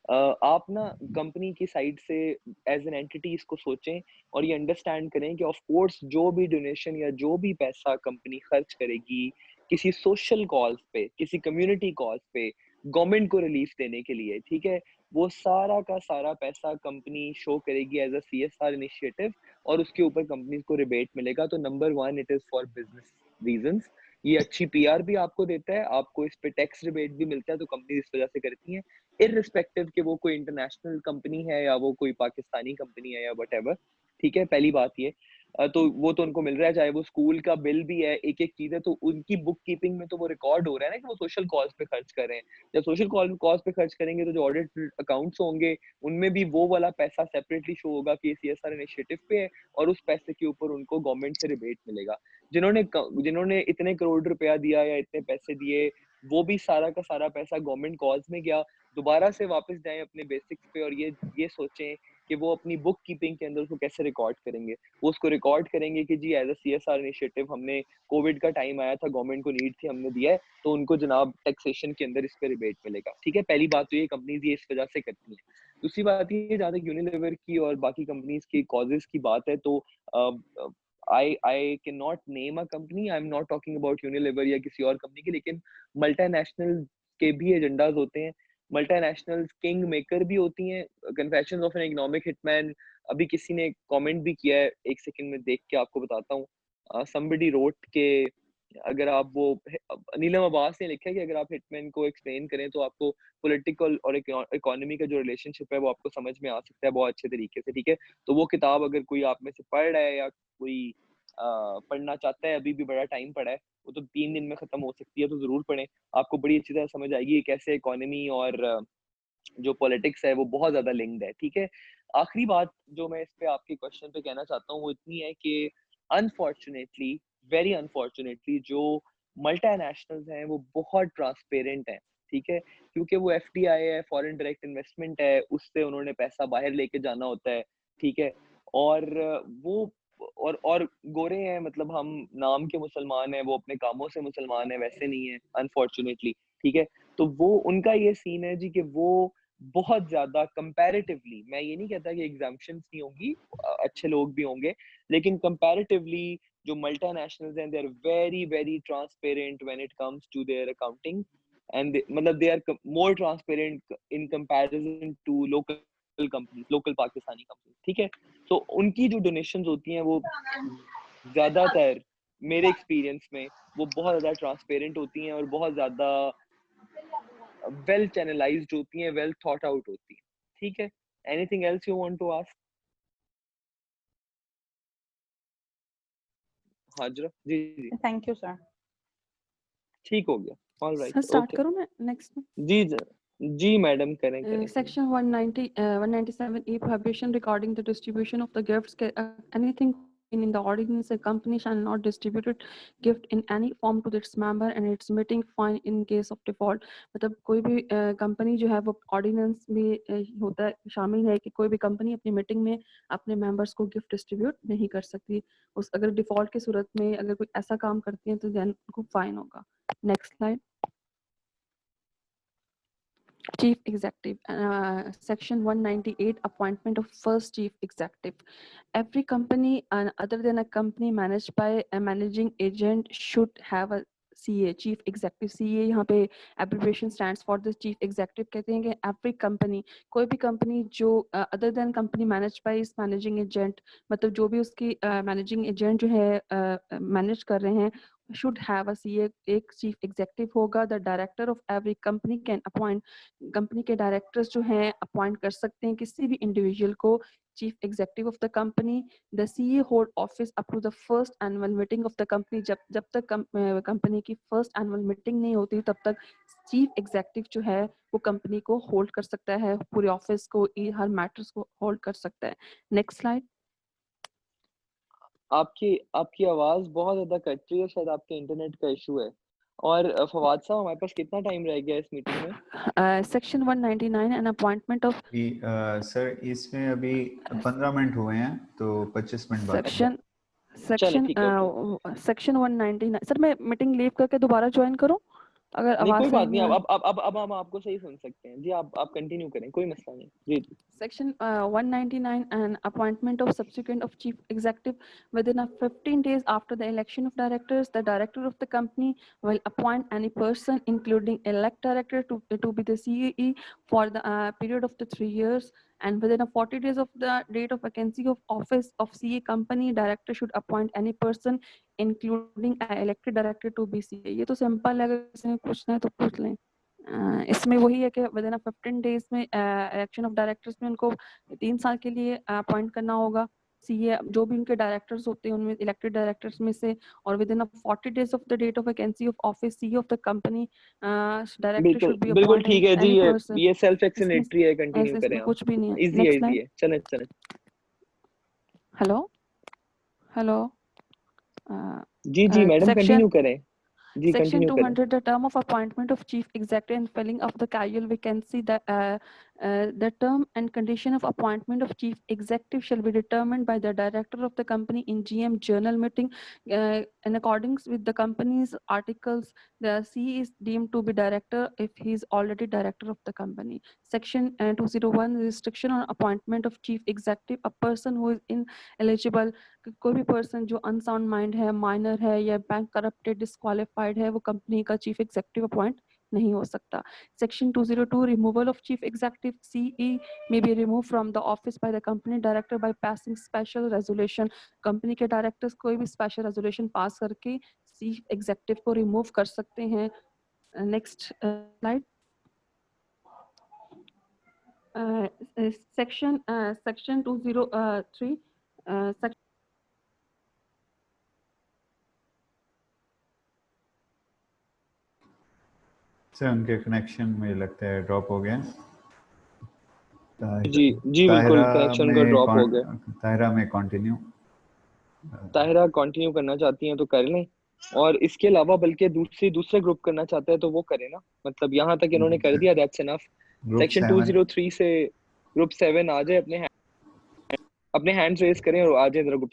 आप ना कंपनी की साइड से एज़ एन एंटिटी इसको सोचें और ये अंडरस्टैंड करें कि ऑफ कोर्स जो भी डोनेशन या जो भी पैसा कंपनी खर्च करेगी, किसी सोशल कॉज़ पे, किसी कम्युनिटी कॉज़ पे, गवर्नमेंट को रिलीफ देने के लिए, ठीक है? वो सारा का सारा पैसा कंपनी शो करेगी एज़ अ सीएसआर इनिशिएटिव और उसके ऊपर कंपनीज़ को रिबेट मिलेगा। तो number 1 it is for business reasons. ये अच्छी पीआर भी आपको देता है, आपको इस पे टैक्स रिबेट भी मिलता है, तो कंपनी इस वजह से करती हैं। इर्रिस्पेक्टिव कि वो कोई इंटरनेशनल कंपनी है या वो कोई पाकिस्तानी कंपनी है या व्हाटएवर, ठीक है? पहली बात ये। तो वो तो उनको मिल रहा है, चाहे वो स्कूल का बिल भी है, एक-एक चीज़ है, तो उनकी बुक कीपिंग में तो वो रिकॉर्ड हो रहा है ना कि वो सोशल कॉज़ पे खर्च कर रहे हैं। जब सोशल कॉज़ पे खर्च करेंगे, तो जो ऑडिट अकाउंट्स होंगे, उनमें भी वो वाला पैसा सेपरेटली शो होगा कि ये सीएसआर इनिशिएटिव पे है और उस पैसे के ऊपर उनको गवर्नमेंट से रिबेट मिलेगा। जिन्होंने इतने करोड़ रुपया दिया या इतने पैसे दिए, वो भी सारा का सारा पैसा गवर्नमेंट कॉज़ में गया। दोबारा से वापस जाएँ अपने बेसिक्स पे और ये सोचें कि वो अपनी बुक कीपिंग के अंदर उसको कैसे रिकॉर्ड करेंगे। वो उसको रिकॉर्ड करेंगे कि जी एज़ अ सीएसआर इनिशिएटिव हमने कोविड का टाइम आया था, गवर्नमेंट को नीड थी, हमने दिया है, तो उनको जनाब टैक्सेशन के अंदर इस पे रिबेट मिलेगा। ठीक है? पहली बात तो ये कंपनीज़ ये इस वजह से करती हैं। दूसरी बात ये जहाँ तक यूनिलीवर की और बाकी कंपनीज़ की कॉज़ेज़ की बात है तो अ, I cannot name a company, I am not talking about Unilever या किसी और कंपनी की, लेकिन मल्टीनेशनल के भी एजेंडाज़ होते हैं। मल्टीनेशनल्स किंग मेकर भी होती हैं। Confessions of an economic hitman, अभी किसी ने कमेंट भी किया है, 1 सेकंड में देख के आपको बताता हूँ। समबडी रोट के अगर आप वो नीलम अब्बास ने लिखा है कि अगर आप हिटमैन को एक्सप्लेन करें तो आपको पॉलिटिकल और इकोनॉमी का जो रिलेशनशिप है वो आपको समझ में आ सकता है बहुत अच्छे तरीके से, ठीक है? तो वो किताब अगर कोई आप में से पढ़ रहा है या कोई पढ़ना चाहता है, अभी भी बड़ा टाइम पड़ा है, वो तो 3 दिन में खत्म हो सकती है, तो ज़रूर पढ़ें। आपको बड़ी अच्छी तरह समझ आएगी कि कैसे इकोनॉमी और जो पॉलिटिक्स है वो बहुत ज़्यादा लिंक्ड है, ठीक है? आखिरी बात जो मैं इस पे आपके क्वेश्चन पे कहना चाहता हूँ वो इतनी है कि अनफॉर्च्यूनेटली, वेरी अनफॉर्च्यूनेटली जो मल्टीनेशनल्स हैं वो बहुत ट्रांसपेरेंट हैं, ठीक है? क्योंकि वो एफडीआई है, फॉरेन डायरेक्ट इन्वेस्टमेंट है, उससे उन्होंने पैसा बाहर लेके जाना होता है, ठीक है? और वो और गोरे हैं, मतलब हम नाम के मुसलमान हैं, वो अपने कामों से मुसलमान हैं, वैसे नहीं है अनफॉर्च्यूनेटली, ठीक है? तो वो उनका ये सीन है जी कि वो बहुत ज़्यादा कंपैरेटिवली, मैं ये नहीं कहता कि एग्ज़म्पशन्स नहीं होंगी, अच्छे लोग भी होंगे, लेकिन कंपैरेटिवली जो मल्टीनेशनल्स हैं, they are very, very transparent when it comes to their accounting and मतलब they are more transparent in comparison to local companies, local Pakistani companies, ठीक है? तो उनकी जो डोनेशंस होती हैं वो ज़्यादातर मेरे एक्सपीरियंस में वो बहुत ज़्यादा ट्रांसपेरेंट होती हैं और बहुत ज़्यादा वेल चैनलाइज्ड होती हैं, वेल थॉट आउट होती हैं। ठीक है? Anything else you want to ask? Hajra? जी, जी। Thank you sir. ठीक हो गया। Sir alright, start okay. करूँ मैं नेक्स्ट में? जी, जी मैडम, करें, करें, करें। Section 190, 197E prohibition regarding the distribution of the gifts. Anything in the ordinance, a company shall not distribute it gift in any form to its member and its meeting fine in case of default. मतलब कोई भी company जो है वो ordinance में होता है, शामिल है कि कोई भी कंपनी अपनी मीटिंग में अपने मेंबर्स को गिफ्ट डिस्ट्रीब्यूट नहीं कर सकती। उस अगर डिफॉल्ट की सूरत में अगर कोई ऐसा काम करती है तो देन उनको फाइन होगा। Next slide. Chief Executive, Section 198, appointment of first Chief Executive. Every company other than a company managed by a managing agent should have a CA, Chief Executive. CA यहाँ पे abbreviation stands for the Chief Executive, कहते हैं कि every company, कोई भी company जो other than company managed by its managing agent, मतलब जो भी उसकी managing agent जो है manage कर रहे हैं, should have a CA, एक chief executive होगा. The director of every company can appoint, company के डायरेक्टर्स जो हैं अपॉइंट कर सकते हैं किसी भी इंडिविजुअल को chief executive of the company. The CEO hold office up to the first annual meeting of the company. जब तक कंपनी की फर्स्ट एनुअल मीटिंग नहीं होती तब तक चीफ एग्जीक्यूटिव जो है वो कंपनी को होल्ड कर सकता है, पूरे ऑफिस को, हर मैटर्स को होल्ड कर सकता है. Next slide. आपकी आपकी आवाज़ बहुत ज़्यादा कट रही है, शायद आपके इंटरनेट का इश्यू है। और फवाद साहब, हमारे पास कितना टाइम रह गया है इस मीटिंग में? Section 199 an appointment of sir इसमें अभी 15 मिनट हुए हैं तो 25 मिनट बाकी हैं। सेक्शन चलें, सेक्शन ठीक है, ओके। सेक्शन 199. सर मैं मीटिंग लीव करके दोबारा ज्वाइन करूं? अगर नहीं आवाज कोई सही बात नहीं, नहीं आ अब हम आपको सही सुन सकते हैं जी, आप कंटिन्यू करें, कोई मसला नहीं जी। Section 199 and appointment of subsequent of chief executive within a 15 days after the election of directors, the director of the company will appoint any person, including elect director, to be the CEE for the period of the 3 years. And within a 40 days of the date of vacancy of office of CA company, director should appoint any person, including an elected director, to be CA. ये तो simple है, अगर किसी ने पूछना है तो पूछ लें। इसमें वही है कि विद इन 15 डेज में इलेक्शन ऑफ डायरेक्टर्स में उनको 3 साल के लिए अपॉइंट करना होगा सीए, जो भी उनके डायरेक्टर्स होते हैं उनमें इलेक्टेड डायरेक्टर्स में से, और within 40 days of the date of vacancy of office CA of the company, director बिल्कुल शुड बी बिल्कुल अपॉइंटेड ठीक है जी, एनी पर्सन। ये सेल्फ इसमें एक्सप्लेनेटरी है, कंटिन्यू करें इसमें आप। कुछ भी नहीं है। इजी है, नेक्स्ट इजी लाइन। है, चलें चलें। हेलो हेलो जी जी मैडम सेक्शन कंटिन्यू करें, जी Section कंटिन्यू करें। 200, the term of appointment of chief executive and filling of the casual vacancy, the term and condition of appointment of chief executive shall be determined by the director of the company in GM journal meeting. In accordance with the company's articles, the CE is deemed to be director if he is already director of the company. Section 201, restriction on appointment of chief executive, a person who is ineligible, कोई भी person जो unsound mind है, minor है या bank corrupted disqualified है, वो company का chief executive appoint नहीं हो सकता। Section 202, removal of chief executive, CE may be remove from the office by the company director by passing special resolution. Company के डायरेक्टर्स कोई भी स्पेशल रेजोल्यूशन पास करके चीफ एग्जीक्यूटिव को remove कर सकते हैं। Next slide. सेक्शन 203 सर उनके connection मुझे लगता है ड्रॉप हो गया। जी जी बिल्कुल, कनेक्शन का ड्रॉप हो गया। ताहिरा में कंटिन्यू, ताहिरा कंटिन्यू करना चाहती हैं तो कर लें, और इसके अलावा बल्कि दूसरे ग्रुप करना चाहते हैं तो वो करें ना, मतलब यहाँ तक इन्होंने कर दिया, दैट्स इनफ। ग्रुप सेक्शन 7 203 से ग्रुप 7 आ जाए, अपने हैंड्स रेज करें और आ जाए जरा ग्रुप।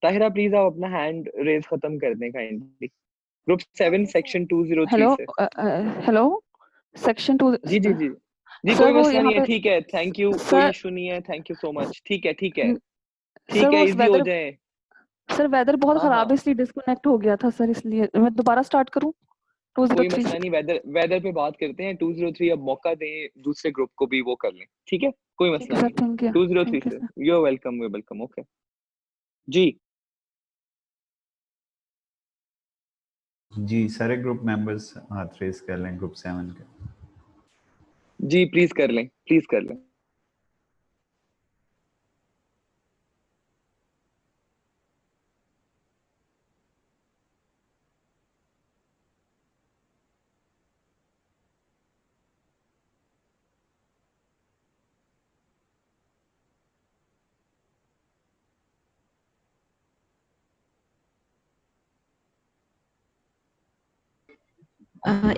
ताहिरा प्लीज आप अपना हैंड रेज खत्म कर दें काइंडली, ग्रुप 7 सेक्शन 203 हेलो से। Hello section 2। जी जी जी जी सर कोई वो मसला यहाँ नहीं है, पे ठीक है, थैंक यू, कोई सर इशू नहीं है, थैंक यू सो मच, ठीक है ठीक है सर ठीक वो है, इजी हो वेदर जाए। सर वेदर बहुत हाँ हाँ खराब है इसलिए डिस्कनेक्ट हो गया था सर, इसलिए मैं दोबारा स्टार्ट करूं कोई 203 मसला से। नहीं, वेदर वेदर पे बात करते हैं। 203 अब मौका दें दूसरे ग्रुप को भी वो कर लें, ठीक है, कोई ठीक मसला है सर, नहीं। थैंक 203 यू से sir. You are welcome, you welcome, okay जी। जी सारे ग्रुप मेंबर्स हाथ रेस कर लें ग्रुप 7 के। जी प्लीज कर लें, प्लीज कर लें।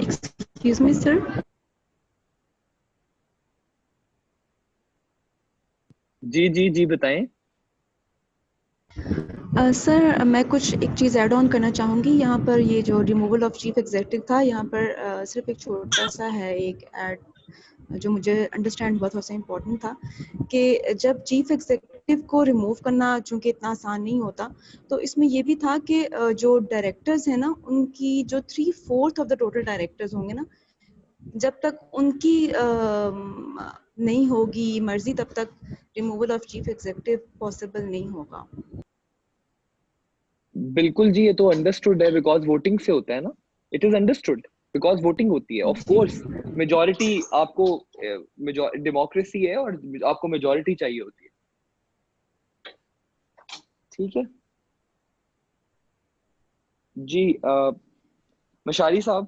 Excuse me, sir. जी जी जी बताएं। सर मैं कुछ एक चीज़ ऐड ऑन करना चाहूँगी यहाँ पर। ये जो रिमूवल ऑफ चीफ एग्जीक्यूटिव था, यहाँ पर सिर्फ एक छोटा सा है एक ऐड जो मुझे अंडरस्टैंड हुआ, थोड़ा सा इम्पोर्टेंट था कि जब चीफ एग्जीक्यूटिव को रिमूव करना चूँकि इतना आसान नहीं होता, तो इसमें ये भी था कि जो डायरेक्टर्स हैं ना, उनकी जो 3/4 ऑफ द टोटल डायरेक्टर्स होंगे ना, जब तक उनकी नहीं होगी मर्जी, तब तक removal of chief executive possible नहीं होगा। बिल्कुल जी, ये तो अंडरस्टूड है बिकॉज वोटिंग से होता है ना, it is understood because voting होती है, ऑफ कोर्स मेजॉरिटी आपको, डेमोक्रेसी है और आपको मेजॉरिटी चाहिए होती है, ठीक है जी। मशारी साहब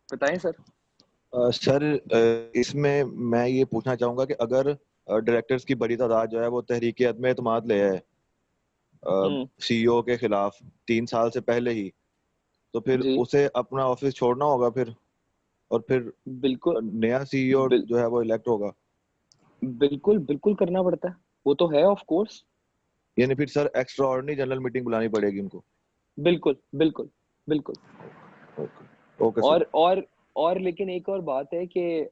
बताएं सर। सर इसमें मैं ये पूछना चाहूंगा कि अगर डायरेक्टर्स की बड़ी तादाद जो है वो तहरीक अदम एतमाद ले आए सीईओ के खिलाफ 3 साल से पहले ही, तो फिर जी उसे अपना ऑफिस छोड़ना होगा फिर, और फिर बिल्कुल नया सीईओ बिल, जो है वो इलेक्ट होगा? बिल्कुल बिल्कुल करना पड़ता है, वो तो है ऑफ कोर्स। यानी फिर sir extraordinary general meeting बुलानी पड़ेगी उनको? बिल्कुल बिल्कुल बिल्कुल। Okay sir. और लेकिन एक और बात है कि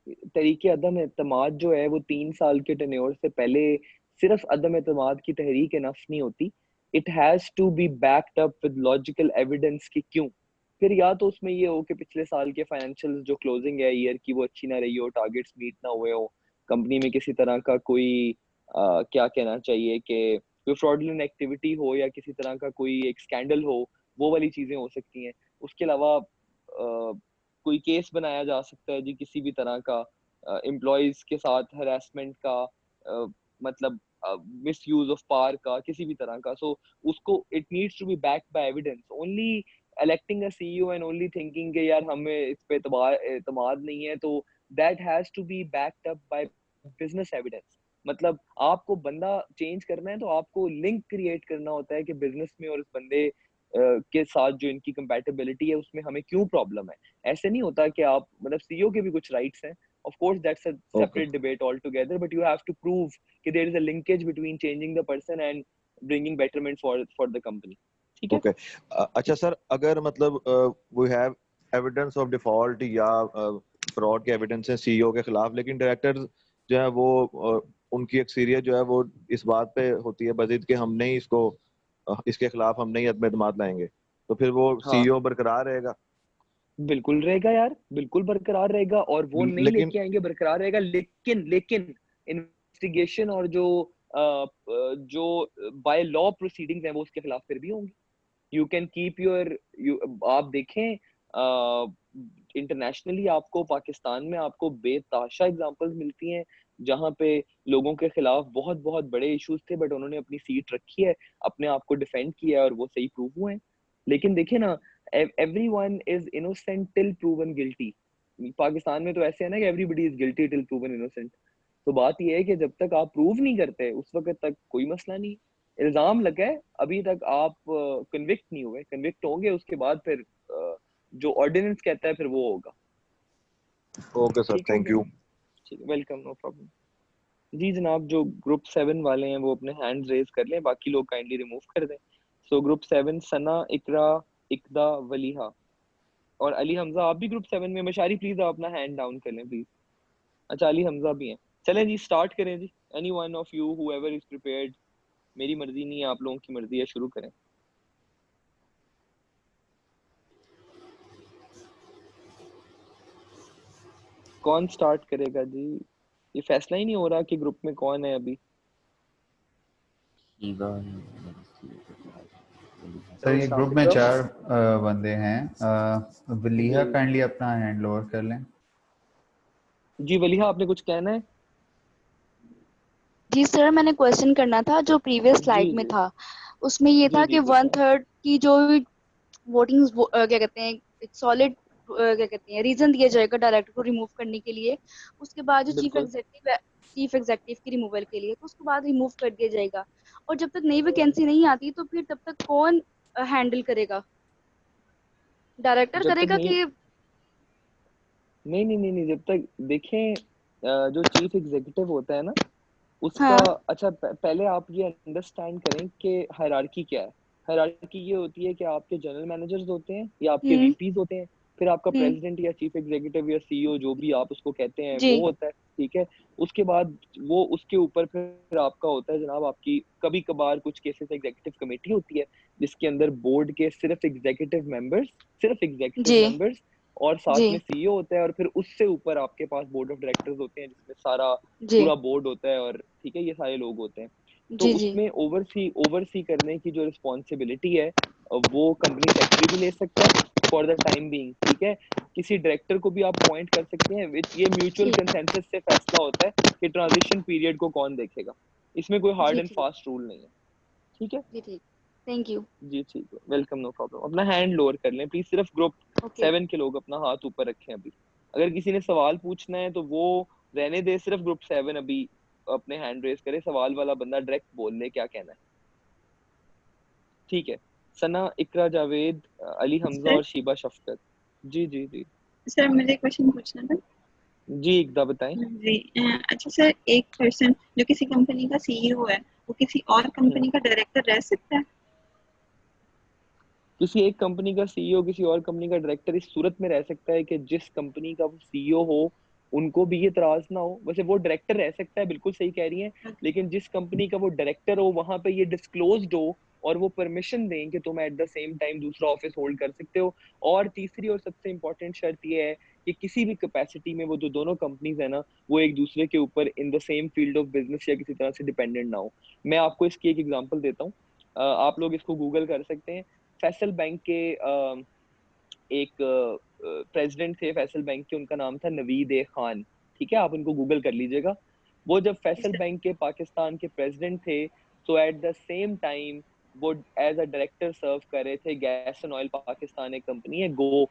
तरीके अदम एतमाद जो है वो 3 साल के टेन्योर से पहले सिर्फ अदम एतमाद की तहरीक इनफ नहीं होती, it has to be backed up with logical evidence कि क्यों। फिर या तो उसमें ये हो कि पिछले साल के फाइनेंशियल जो क्लोजिंग है ईयर की वो अच्छी ना रही हो, टारगेट्स मीट ना हुए हो, कंपनी में किसी तरह का कोई क्या कहना चाहिए कि कोई फ्रॉडलेंट एक्टिविटी हो या किसी तरह का कोई एक स्कैंडल हो, वो वाली चीजें हो सकती हैं। उसके अलावा कोई केस बनाया जा सकता है जी किसी भी तरह का एम्प्लॉयज के साथ हरासमेंट का, मतलब मिस यूज ऑफ पावर का, किसी भी तरह का। सो उसको it needs to be backed by evidence. Only electing a CEO and only thinking कि यार हमें इस पे एतमाद नहीं है, तो that has to be backed up by business evidence. मतलब आपको बंदा चेंज करना है तो आपको लिंक क्रिएट करना होता है कि बिजनेस में और इस बंदे के साथ जो इनकी कंपैटिबिलिटी है उसमें हमें क्यों प्रॉब्लम है। ऐसे नहीं होता कि आप मतलब सीईओ के भी कुछ राइट्स हैं, of course that's a separate debate altogether, but you have to prove कि there is a linkage between changing the person and bringing betterment for the company. ठीक है। ओके अच्छा सर, अगर मतलब we have evidence of default या fraud के evidence है CEO के खिलाफ, लेकिन डायरेक्टर जो है वो उनकी अक्सरियत जो है वो इस बात पे होती है बजिद कि हम नहीं इसको इसके खिलाफ हम नहीं अदम-ए-तमाद लाएंगे, तो फिर वो हाँ सीईओ बरकरार रहेगा? बिल्कुल रहेगा यार, बिल्कुल बरकरार रहेगा, और वो नहीं लेकिन लेके आएंगे, बरकरार रहेगा। लेकिन इन्वेस्टिगेशन और जो बाय लॉ प्रोसीडिंग्स हैं वो उसके खिलाफ फिर भी होंगी। यू कैन कीप योर आप देखें इंटरनेशनली आपको पाकिस्तान में आपको बेताशा एग्जांपल्स मिलती हैं जहां पे लोगों के खिलाफ बहुत बहुत बड़े इश्यूज थे, बट उन्होंने अपनी सीट रखी है, अपने आप को डिफेंड किया है और वो सही प्रूव हुए हैं। लेकिन देखिए ना, everyone is innocent till proven guilty। Pakistan में तो ऐसे है ना कि everybody is guilty till proven innocent। तो बात ये है कि जब तक आप प्रूव नहीं करते उस वक्त तक कोई मसला नहीं। इल्जाम लगा है, अभी तक आप कन्विक्ट नहीं हुए, कन्विक्ट होंगे उसके बाद फिर जो ऑर्डिनेंस कहता है फिर वो होगा। ओके सर, ठीक हो थैंक गया? यू। ठीक है, वेलकम, नो प्रॉब्लम। जी जनाब, जो ग्रुप 7 वाले हैं वो अपने हैंड्स रेज कर लें, बाकी लोग काइंडली रिमूव कर दें। सो ग्रुप 7 सना, इकरा, इकदा, वलीहा और अली हमजा। आप भी ग्रुप 7 में? मशारी प्लीज आप अपना हैंड डाउन कर लें प्लीज। अच्छा अली हमजा भी हैं। चलें जी, स्टार्ट करें जी। Any one of you whoever is prepared. मेरी मर्जी नहीं है, आप लोगों की मर्जी है, शुरू करें। कौन स्टार्ट करेगा जी? ये फैसला ही नहीं हो रहा कि ग्रुप में कौन है अभी। सर ये ग्रुप में 4 बंदे हैं। वलीहा जी काइंडली अपना हैंड लोअर कर लें। जी वलीहा, आपने कुछ कहना है? जी सर, मैंने क्वेश्चन करना था जो प्रीवियस जी स्लाइड में जी था, उसमें ये जी था जी कि बताएं। 1/3 की जो वोटिंग क्या कहते हैं, एक सॉलिड क्या कहते हैं रीजन दिया जाएगा डायरेक्टर को रिमूव करने के लिए। उसके बाद जो बिल्कुल। चीफ एग्जीक्यूटिव की रिमूवल के लिए, तो उसके बाद रिमूव कर दिया जाएगा। और जब तक नई वैकेंसी नहीं आती तो फिर तब तक कौन हैंडल करेगा? डायरेक्टर जब तक करेगा नहीं, कि? नहीं नहीं नहीं नहीं, जब तक देखें जो चीफ एग्जीक्यूटिव होता है ना उसका, हाँ। अच्छा पहले आप ये अंडरस्टैंड करें कि हायरार्की क्या है। हायरार्की ये होती है कि आपके जनरल मैनेजर्स होते हैं या आपके हम्म। वीपीज होते हैं, फिर आपका हम्म। प्रेसिडेंट या चीफ एग्जीक्यूटिव या सीईओ जो भी आप उसको कहते हैं जी वो होता है। ठीक है। उसके बाद वो उसके ऊपर फिर आपका होता है जनाब, आपकी कभी कभार कुछ केसेस एग्जीक्यूटिव कमेटी होती है जिसके अंदर बोर्ड के सिर्फ एग्जीक्यूटिव जी मेंबर्स और साथ जी में सीईओ होता है, और फिर उससे ऊपर आपके पास बोर्ड ऑफ डायरेक्टर्स होते हैं जिसमें सारा जी पूरा बोर्ड होता है, और ठीक है ये सारे लोग होते हैं। तो जी जी उसमें ओवरसी करने की जो रिस्पॉन्सिबिलिटी है वो कंपनी सेक्रेटरी भी ले सकता है फॉर द टाइम बीइंग। ठीक है। किसी डायरेक्टर को भी आप अपॉइंट कर सकते हैं, ये म्यूचुअल ठीक कंसेंसस से फैसला होता है कि ट्रांजिशन पीरियड को कौन देखेगा। इसमें कोई हार्ड जी एंड ठीक फास्ट रूल नहीं है। ठीक है जी ठीक। Thank you. जी, ठीक है, वेलकम, नो प्रॉब्लम। अपना हैंड लोअर कर लें प्लीज, सिर्फ ग्रुप ओके 7 के लोग अपना हाथ ऊपर रखें अभी। अगर किसी ने सवाल पूछना है तो वो रहने दे, सिर्फ ग्रुप 7 अभी अपने हैंड रेज करे, सवाल वाला बंदा डायरेक्ट बोल ले क्या कहना है। ठीक है। सना, इकरा, जावेद, अली हमजा सर और शीबा शफकत। जी जी जी सर मुझे क्वेश्चन पूछना था। जी, इकदा बताएं। जी अच्छा सर, एक पर्सन जो किसी कंपनी का सीईओ है वो किसी और हम्म। कंपनी का डायरेक्टर रह सकता है? किसी एक कंपनी का सीईओ किसी और कंपनी का डायरेक्टर इस सूरत में रह सकता है कि जिस कंपनी का वो सीईओ हो उनको भी ये इतराज ना हो। वैसे वो डायरेक्टर रह सकता है, बिल्कुल सही कह रही हैं, लेकिन जिस कंपनी का वो डायरेक्टर हो वहां पे ये डिस्क्लोज्ड हो और वो परमिशन दें कि तुम एट द सेम टाइम दूसरा ऑफिस होल्ड कर सकते हो। और तीसरी और सबसे इम्पोर्टेंट शर्त ये है कि किसी भी कैपेसिटी में वो जो दोनों कंपनीज है ना वो एक दूसरे के ऊपर in the same field of business या किसी तरह से डिपेंडेंट ना हो। मैं आपको इसकी एक एग्जांपल देता हूँ, आप लोग इसको गूगल कर सकते हैं। फैसल बैंक के एक प्रेसिडेंट थे फैसल बैंक के, उनका नाम था नवीद ए खान, ठीक है, आप उनको गूगल कर लीजिएगा। वो जब फैसल बैंक के पाकिस्तान के प्रेसिडेंट थे तो एट द सेम टाइम वो एज अ डायरेक्टर सर्व कर रहे थे गैस एंड ऑयल पाकिस्तान, एक कंपनी है गो,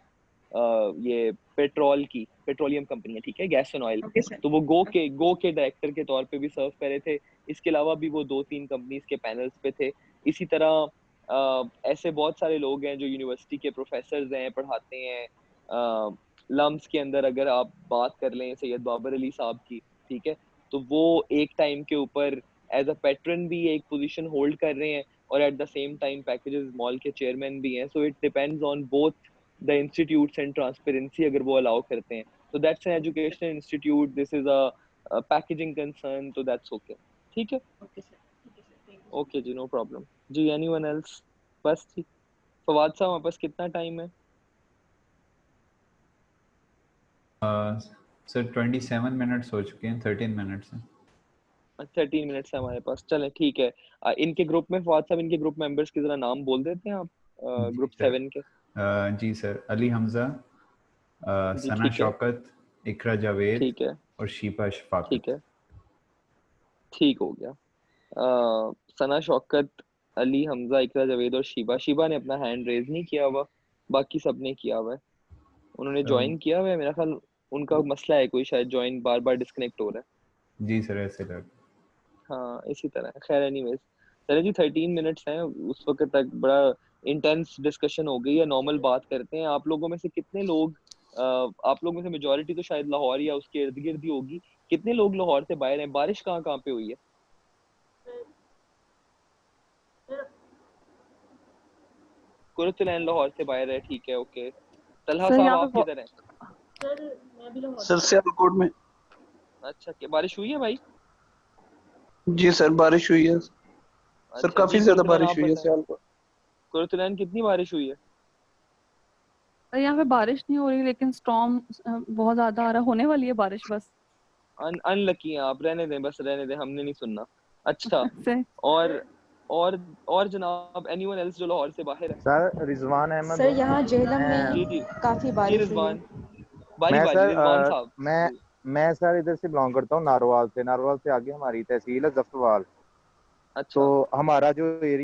ये पेट्रोलियम कंपनी है, ठीक है, gas and oil. Okay sir. तो वो गो के डायरेक्टर के तौर पे भी सर्व कर रहे थे। इसके अलावा भी वो 2-3 कंपनीज के पैनल्स पे थे। इसी तरह ऐसे बहुत सारे लोग हैं जो यूनिवर्सिटी के प्रोफेसर्स हैं, पढ़ाते हैं। लम्स के अंदर अगर आप बात कर लें सैयद बाबर अली साहब की, ठीक है, तो वो एक टाइम के ऊपर एज अ पैट्रन भी एक पोजीशन होल्ड कर रहे हैं और at the same time packages mall के चेयरमैन भी हैं। So it depends on both the institutes and transparency अगर वो अलाउ करते हैं। तो that's an educational institute, this is a packaging concern, तो दैट्स ओके, ठीक है। Okay sir, thank you. Okay जी, नो प्रॉब्लम जी। Anyone else? बस जी, फवाद साहब हमारे पास कितना टाइम है? सर 27 मिनट्स हो चुके हैं, 13 मिनट्स हैं। 13 मिनट्स है हमारे पास, चलें ठीक है। इनके ग्रुप में फवाद साहब, इनके ग्रुप मेंबर्स की जरा नाम बोल देते हैं आप, जी ग्रुप सर। 7 के। जी सर, अली हमजा, जी सना ठीक है, शौकत, इकरा जावेद ठीक है, और शीपा शफाकत। ठीक है, ठीक हो गया। सना शौकत, अली हमजा, इकरा जावेद और शीबा ने अपना हैंड रेज नहीं किया हुआ, बाकी सब ने किया हुआ है। उन्होंने ज्वाइन किया हुआ है, मेरा ख्याल उनका मसला है कोई, शायद ज्वाइन बार बार डिस्कनेक्ट हो रहा है। जी सर, ऐसे लग। हाँ इसी तरह, खैर एनीवेज, चले जी 13 मिनट्स हैं, उस वक्त तक बड़ा इंटेंस डिस्कशन हो गई है। नॉर्मल बात करते हैं। आप लोगों में से कितने लोग, आप लोगों में से मेजोरिटी तो शायद लाहौर या उसके इर्द गिर्द ही होगी, कितने लोग लाहौर से बाहर हैं? बारिश कहाँ कहाँ पे हुई है? कुर्तलैन लाहौर से बाहर है, ठीक है, ओके। तलहा सर साहब यहाँ आप पे किधर हैं? सर सियालकोट में। अच्छा, क्या बारिश हुई है भाई? जी सर, बारिश हुई है सर, अच्छा काफी जी, ज्यादा कुर्तलैन बारिश आप हुई है बताएं, सियालकोट। कुर्तलैन कितनी बारिश हुई है? सर यहाँ पे बारिश नहीं हो रही, लेकिन स्टॉर्म बहुत ज्यादा आ रहा, होने वाली है बारिश बस। अनलकी हैं आप, रहने दें, बस रहने दें, हमने नहीं सुनना। अच्छा, से और और जनाब एनीवन एल्स जो लाहौर से बाहर है? सर रिजवान अहमद सर हूँ। यहाँ जेहलम जी में जी काफी जी, बारिश हुई है। रिजवान, बारी मैं बारी सर रिजवान साहब जी। मैं सर इधर से बिलोंग करता हूँ, नारोवाल से। नारोवाल से आगे हमारी तहसील है जफ्तवाल। अच्छा तो हमारा जो एरिया